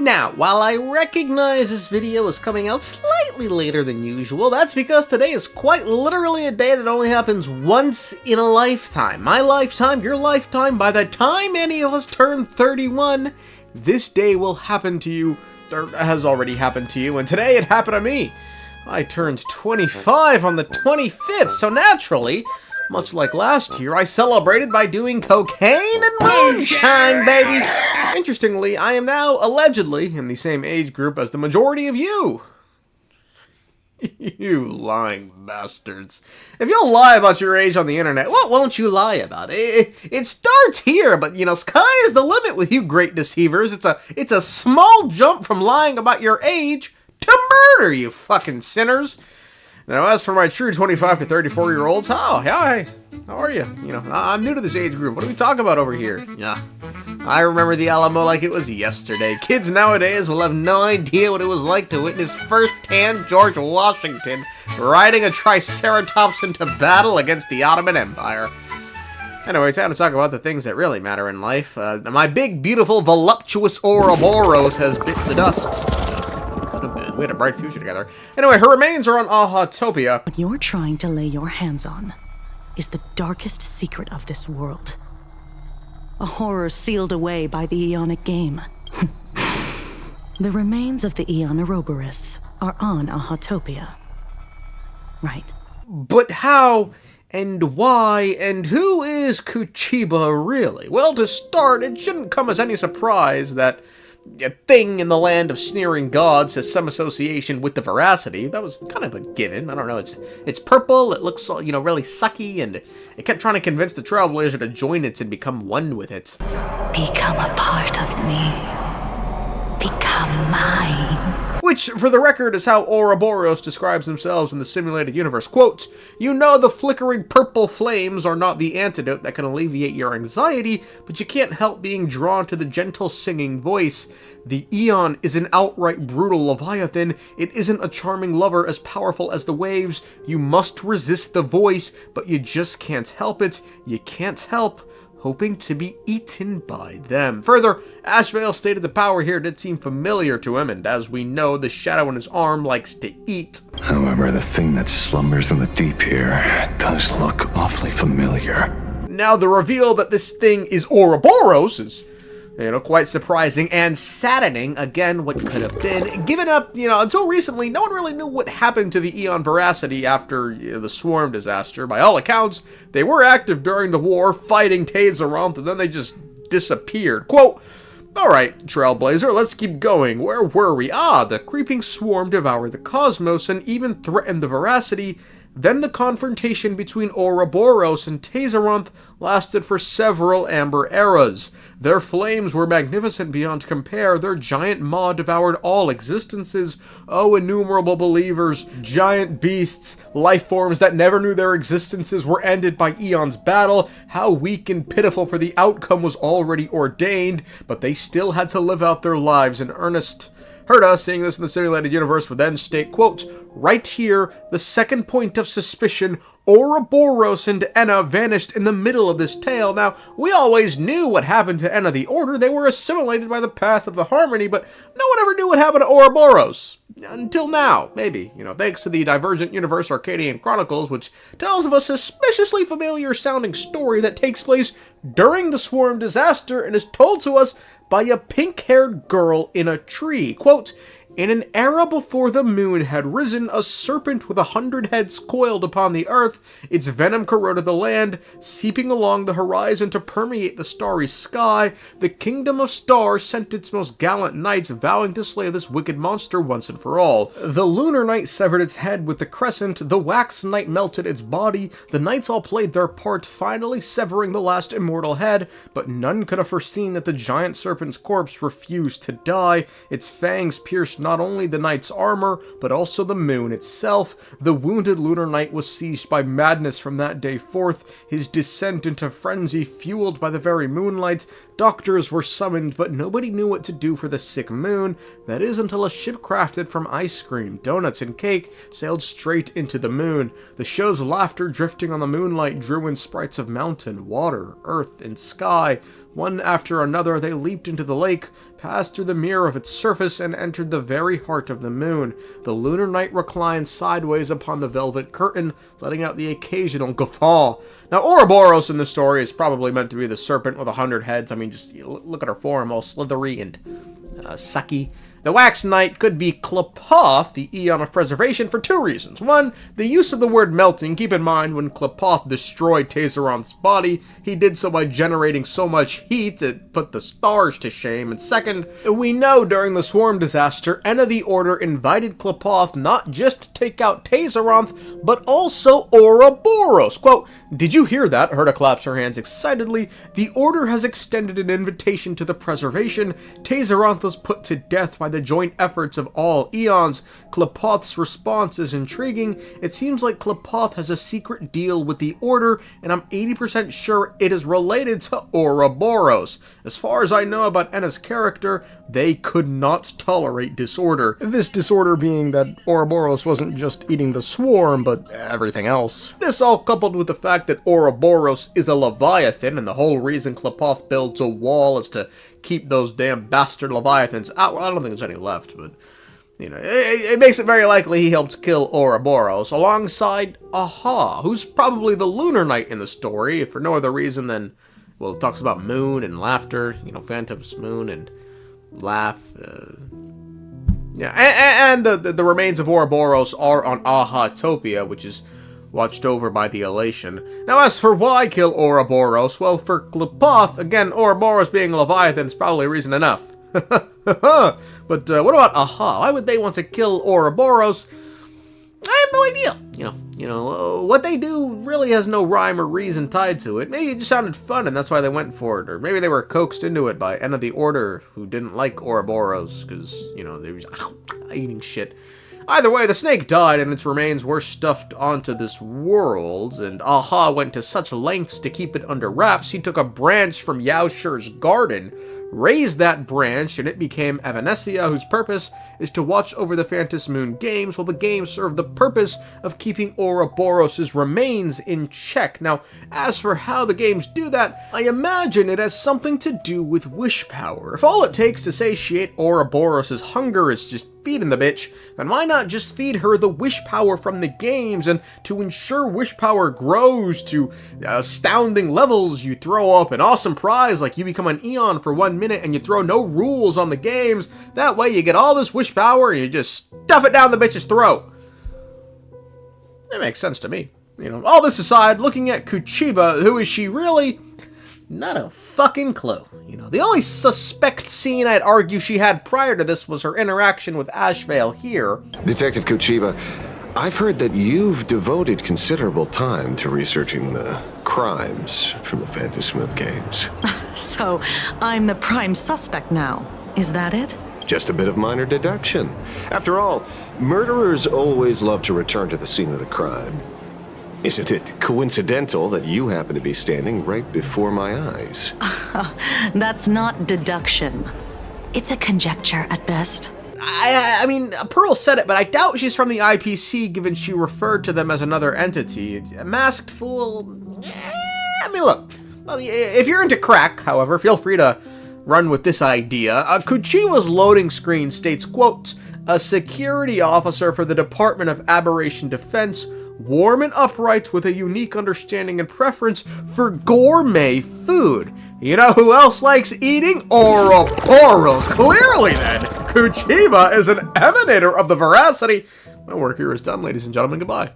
Now, while I recognize this video is coming out slightly later than usual, that's because today is quite literally a day that only happens once in a lifetime. My lifetime, your lifetime, by the time any of us turn 31, this day will happen to you, or has already happened to you, and today it happened to me. I turned 25 on the 25th, so naturally, much like last year, I celebrated by doing cocaine and moonshine, baby! Interestingly, I am now, allegedly, in the same age group as the majority of you. You lying bastards. If you'll lie about your age on the internet, what won't you lie about? It starts here, but, you know, sky is the limit with you great deceivers. It's a small jump from lying about your age to murder, you fucking sinners. Now, as for my true 25 to 34-year-olds, hi, how are you? You know, I'm new to this age group. What do we talk about over here? Yeah, I remember the Alamo like it was yesterday. Kids nowadays will have no idea what it was like to witness first-hand George Washington riding a triceratops into battle against the Ottoman Empire. Anyway, time to talk about the things that really matter in life. My big, beautiful, voluptuous Oroboros has bit the dust. We had a bright future together. Anyway, her remains are on Ahatopia. What you're trying to lay your hands on is the darkest secret of this world. A horror sealed away by the Aeonic game. The remains of the Aeon Oroboros are on Ahatopia. Right. But how and why and who is Kuchiba really? Well, to start, it shouldn't come as any surprise that a thing in the land of sneering gods has some association with the veracity. That was kind of a given. I don't know, it's purple, it looks, you know, really sucky, and it kept trying to convince the Trailblazer to join it and become one with it. Become a part of me. Become mine. Which, for the record, is how Oroboros describes themselves in the simulated universe. Quote, "You know the flickering purple flames are not the antidote that can alleviate your anxiety, but you can't help being drawn to the gentle singing voice. The Aeon is an outright brutal leviathan. It isn't a charming lover as powerful as the waves. You must resist the voice, but you just can't help it. You can't help hoping to be eaten by them." Further, Ashvale stated the power here did seem familiar to him, and as we know, the shadow in his arm likes to eat. However, the thing that slumbers in the deep here does look awfully familiar. Now, the reveal that this thing is Oroboros is, you know, quite surprising and saddening. Again, what could have been. Given up, you know, until recently, no one really knew what happened to the Aeon veracity after, you know, the Swarm disaster. By all accounts, they were active during the war, fighting Taezaronth, and then they just disappeared. Quote, "Alright, Trailblazer, let's keep going. Where were we? Ah, the creeping swarm devoured the cosmos and even threatened the veracity. Then the confrontation between Oroboros and Taezaronth lasted for several amber eras. Their flames were magnificent beyond compare. Their giant maw devoured all existences. Oh, innumerable believers, giant beasts, life forms that never knew their existences were ended by Aeon's battle. How weak and pitiful, for the outcome was already ordained, but they still had to live out their lives in earnest." Herta, seeing this in the simulated universe, would then state, quote, "Right here, the second point of suspicion, Oroboros and Enna vanished in the middle of this tale. Now, we always knew what happened to Enna the Order. They were assimilated by the path of the Harmony, but no one ever knew what happened to Oroboros. Until now, maybe, you know, thanks to the Divergent Universe Arcadian Chronicles, which tells of a suspiciously familiar-sounding story that takes place during the Swarm disaster and is told to us by a pink-haired girl in a tree. Quote, "In an era before the moon had risen, a serpent with 100 heads coiled upon the earth. Its venom corroded the land, seeping along the horizon to permeate the starry sky. The kingdom of stars sent its most gallant knights, vowing to slay this wicked monster once and for all. The lunar knight severed its head with the crescent, the wax knight melted its body. The knights all played their part, finally severing the last immortal head, but none could have foreseen that the giant serpent's corpse refused to die. Its fangs pierced not only the knight's armor, but also the moon itself. The wounded lunar knight was seized by madness from that day forth, his descent into frenzy fueled by the very moonlight. Doctors were summoned, but nobody knew what to do for the sick moon. That is until a ship crafted from ice cream, donuts, and cake sailed straight into the moon. The show's laughter drifting on the moonlight drew in sprites of mountain, water, earth, and sky. One after another, they leaped into the lake, passed through the mirror of its surface, and entered the very heart of the moon. The lunar knight reclined sideways upon the velvet curtain, letting out the occasional guffaw. Now, Oroboros in the story is probably meant to be the serpent with 100 heads. I mean, just look at her form, all slithery and sucky. The Wax Knight could be Qlipoth, the Aeon of Preservation, for two reasons. One, the use of the word melting. Keep in mind, when Qlipoth destroyed Tazeronth's body, he did so by generating so much heat it put the stars to shame. And second, we know during the Swarm disaster, Enna the Order invited Qlipoth not just to take out Tazeronth, but also Oroboros. Quote, "Did you hear that?" Herta claps her hands excitedly. "The Order has extended an invitation to the Preservation. Tazeronth was put to death by the joint efforts of all Aeons." Qlipoth's response is intriguing. "It seems like Qlipoth has a secret deal with the Order, and I'm 80% sure it is related to Oroboros. As far as I know about Enna's character, they could not tolerate disorder." This disorder being that Oroboros wasn't just eating the swarm, but everything else. This all coupled with the fact that Oroboros is a Leviathan, and the whole reason Qlipoth builds a wall is to keep those damn bastard Leviathans out. Well, I don't think there's any left, but, you know, it makes it very likely he helped kill Oroboros, alongside Aha, who's probably the Lunar Knight in the story, for no other reason than, well, it talks about moon and laughter, you know, Phantom's moon and laugh. Yeah, and the remains of Oroboros are on Aha-topia, which is watched over by the Elation. Now, as for why kill Oroboros, well, for Qlipoth, again, Oroboros being a Leviathan is probably reason enough. But what about Aha? Why would they want to kill Oroboros? I have no idea. You know, what they do really has no rhyme or reason tied to it. Maybe it just sounded fun and that's why they went for it. Or maybe they were coaxed into it by Enna the Order, who didn't like Oroboros, because, you know, they were just eating shit. Either way, the snake died and its remains were stuffed onto this world, and Aha went to such lengths to keep it under wraps, he took a branch from Yaoshir's garden, raised that branch, and it became Evanescia, whose purpose is to watch over the Phantom Moon Games, while the games serve the purpose of keeping Oroboros' remains in check. Now, as for how the games do that, I imagine it has something to do with wish power. If all it takes to satiate Oroboros' hunger is just feeding the bitch, then why not just feed her the wish power from the games, and to ensure wish power grows to astounding levels, you throw up an awesome prize like you become an Aeon for 1 minute and you throw no rules on the games. That way you get all this wish power and you just stuff it down the bitch's throat. That makes sense to me. You know, all this aside, looking at Kuchiba, who is she really? Not a fucking clue. You know, the only suspect scene I'd argue she had prior to this was her interaction with Ashvale here. Detective Kuchiba, I've heard that you've devoted considerable time to researching the crimes from the Phantom Moon Games. So, I'm the prime suspect now. Is that it? Just a bit of minor deduction. After all, murderers always love to return to the scene of the crime. Isn't it coincidental that you happen to be standing right before my eyes? That's not deduction. It's a conjecture at best. I mean, Pearl said it, but I doubt she's from the IPC, given she referred to them as another entity. A masked fool? I mean, look, if you're into crack, however, feel free to run with this idea. Kuchiwa's loading screen states, quote, "A security officer for the Department of Aberration Defense, warm and upright with a unique understanding and preference for gourmet food." You know who else likes eating? Oroboros. Clearly then, Kuchiba is an emanator of the veracity. My work here is done, ladies and gentlemen. Goodbye.